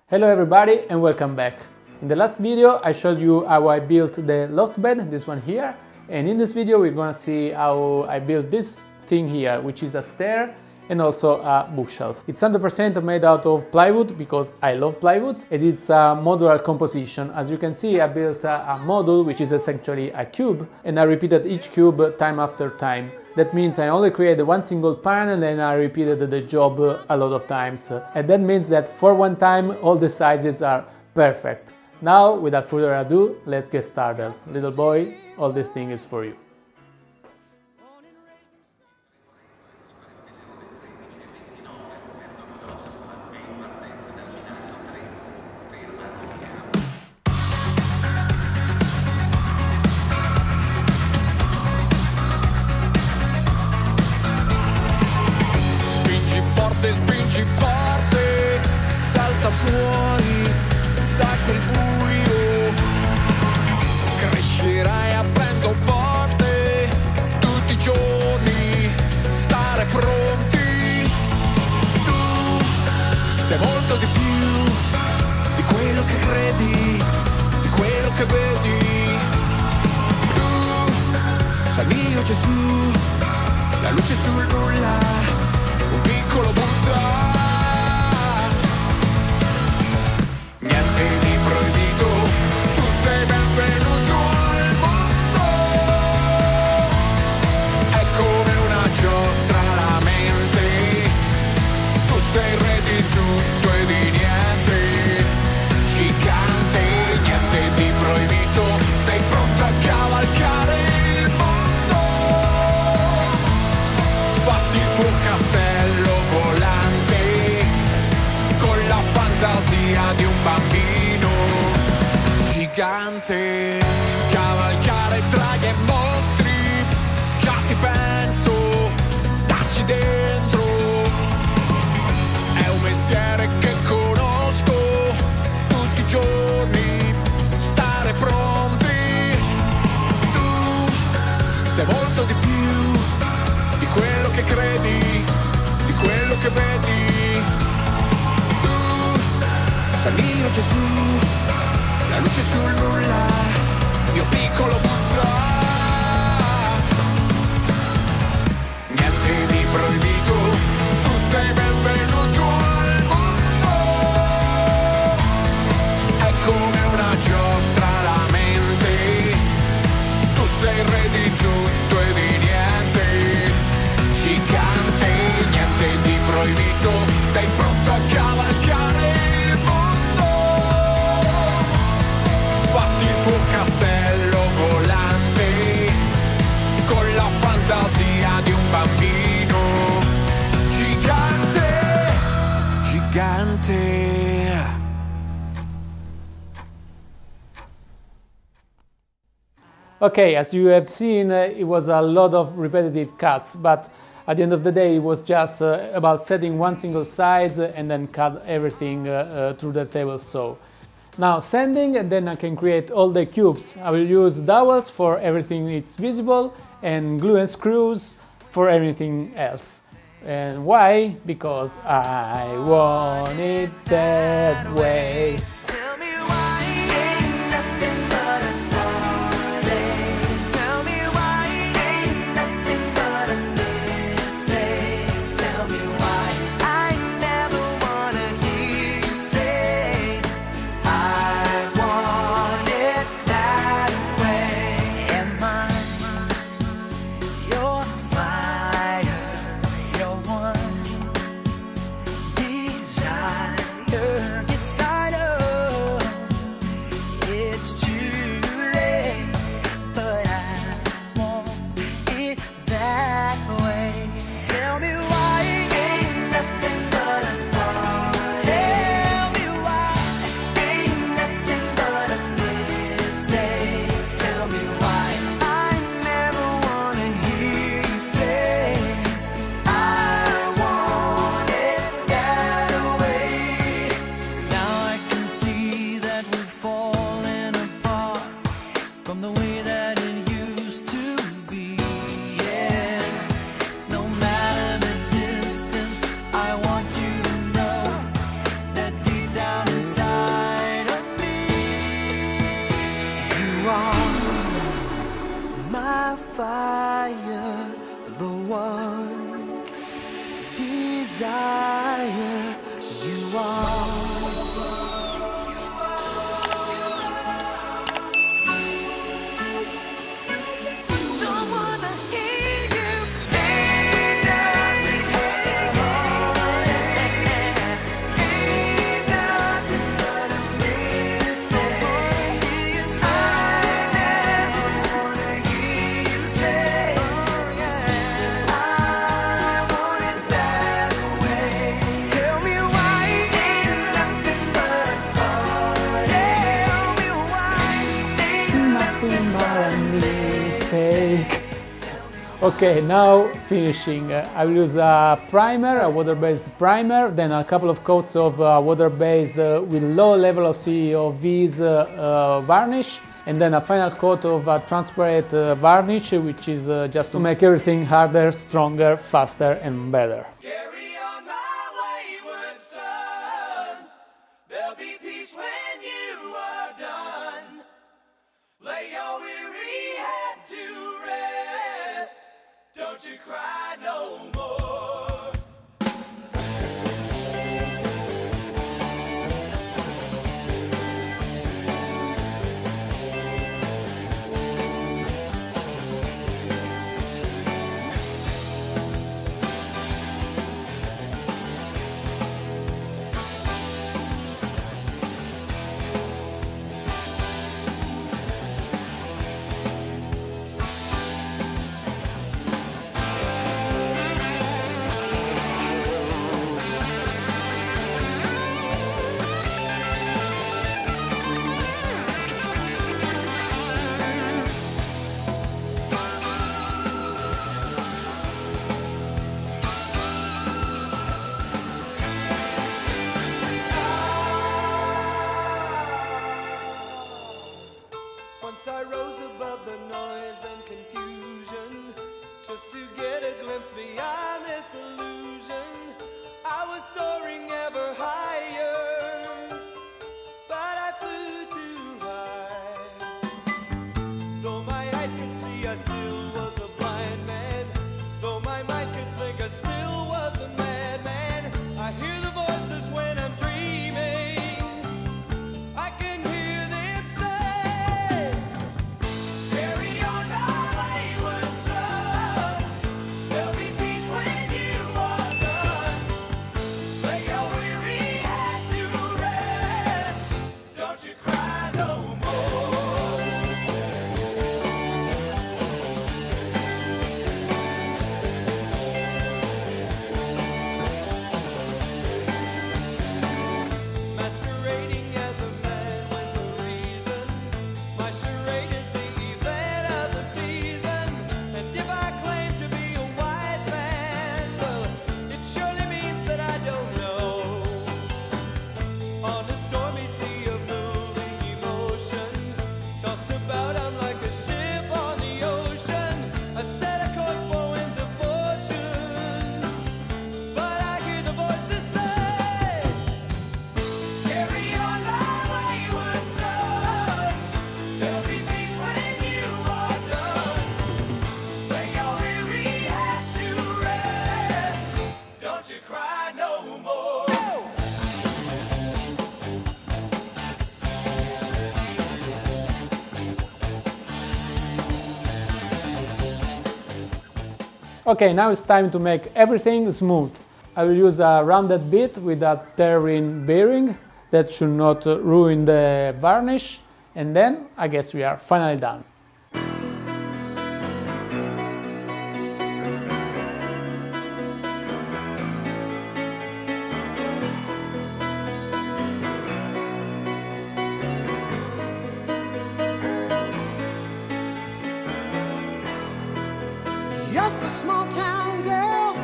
Hello everybody and welcome back. In the last video I showed you how I built the loft bed, this one here, and in this video we're gonna see how I built this thing here, which is a stair and also a bookshelf. It's 100% made out of plywood because I love plywood, and it's a modular composition. As you can see, I built a module which is essentially a cube, and I repeated each cube time after time. That means I only created one single pan and then I repeated the job a lot of times. And that means that for one time all the sizes are perfect. Now, without further ado, let's get started. Little boy, all this thing is for you. Spingi forte, salta fuori da quel buio, crescerai aprendo porte tutti i giorni, stare pronti. Tu sei molto di più di quello che credi, di quello che vedi. Tu sei mio Gesù, la luce sul nulla, un piccolo Buddha. Niente di proibito, tu sei benvenuto al mondo. È come una giostra la mente, tu sei il re di tutto e di niente. Gigante, niente di proibito, sei pronto a cavalcare il mondo. Fatti il tuo castello volante con la fantasia di un bambino gigante. Cavalcare draghi e mostri, già ti penso, dacci dentro. È un mestiere che conosco tutti i giorni, stare pronti. Tu sei molto di più di quello che credi, di quello che vedi. Tu sei mio Gesù, la luce sul nulla, mio piccolo Buddha. Niente di proibito, tu sei benvenuto al mondo. È come una giostra la mente, tu sei il re di tutto e di niente. Gigante, niente di proibito, sei pronto a cavalcare il mondo. Fatti il tuo castello volante con la fantasia di un bambino gigante, gigante. Okay, as you have seen, it was a lot of repetitive cuts, but at the end of the day it was just about setting one single side and then cut everything through the table saw. Now sanding, and then I can create all the cubes. I will use dowels for everything it's visible and glue and screws for everything else. And why? Because I want it that way. Desire, yes I know. Okay, now finishing. I will use a primer, a water-based primer, then a couple of coats of water-based with low level of COVs varnish, and then a final coat of transparent varnish, which is just to make everything harder, stronger, faster and better. Carry on my wayward son. There'll be peace when you are done. Lay your weary head to rest. Don't you cry no more. Once I rose above the noise and confusion, just to get a glimpse beyond this illusion. I was soaring ever higher, but I flew too high. Though my eyes could see, I still was a blind man. Though my mind could think, I still was a madman. I hear the voices when I'm dreaming. I can hear them say, carry on my wayward son. There'll be peace when you are done. Lay your weary head to rest. Don't you cry no more. Masquerading as a man with a reason. My charade is the event of the season. And if I claim to be a wise man, well, it surely means that I don't know. On a stormy sea of moving emotion, tossed about, I'm like a ship on the ocean. I set a course for winds of fortune, but I hear the voices say, carry on my wayward son. There'll be peace when you are done. Lay your weary head to rest. Don't you cry no more. Okay, now it's time to make everything smooth. I will use a rounded bit with a tearing bearing that should not ruin the varnish, and then I guess we are finally done. Just a small town girl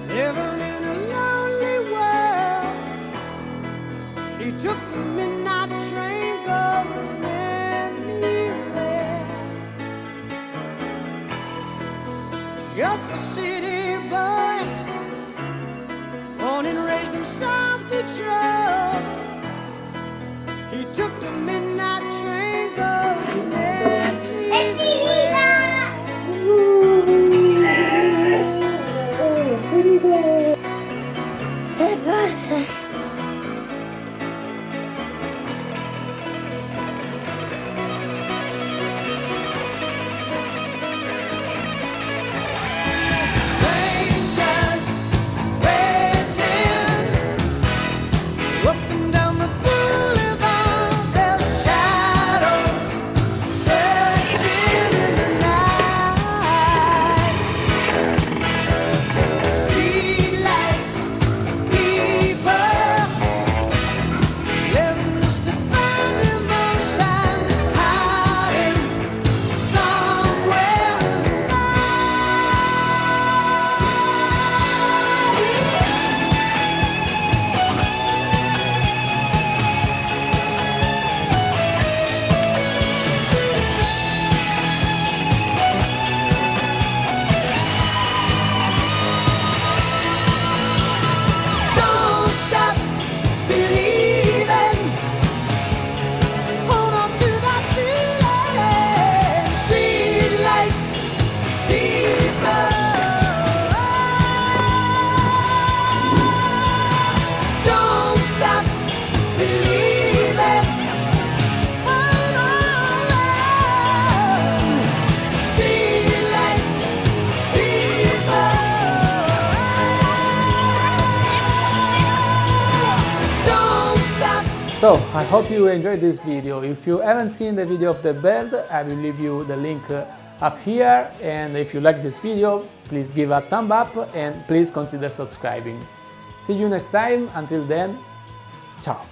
living in a lonely world. She took the midnight train going anywhere. Just a city boy, born and raised in South Detroit. He took the midnight train going anywhere. ¿Qué pasa? Strangers waiting up and down the boulevard. They'll So, I hope you enjoyed this video. If you haven't seen the video of the bed, I will leave you the link up here, and if you like this video, please give a thumb up and please consider subscribing. See you next time. Until then, ciao!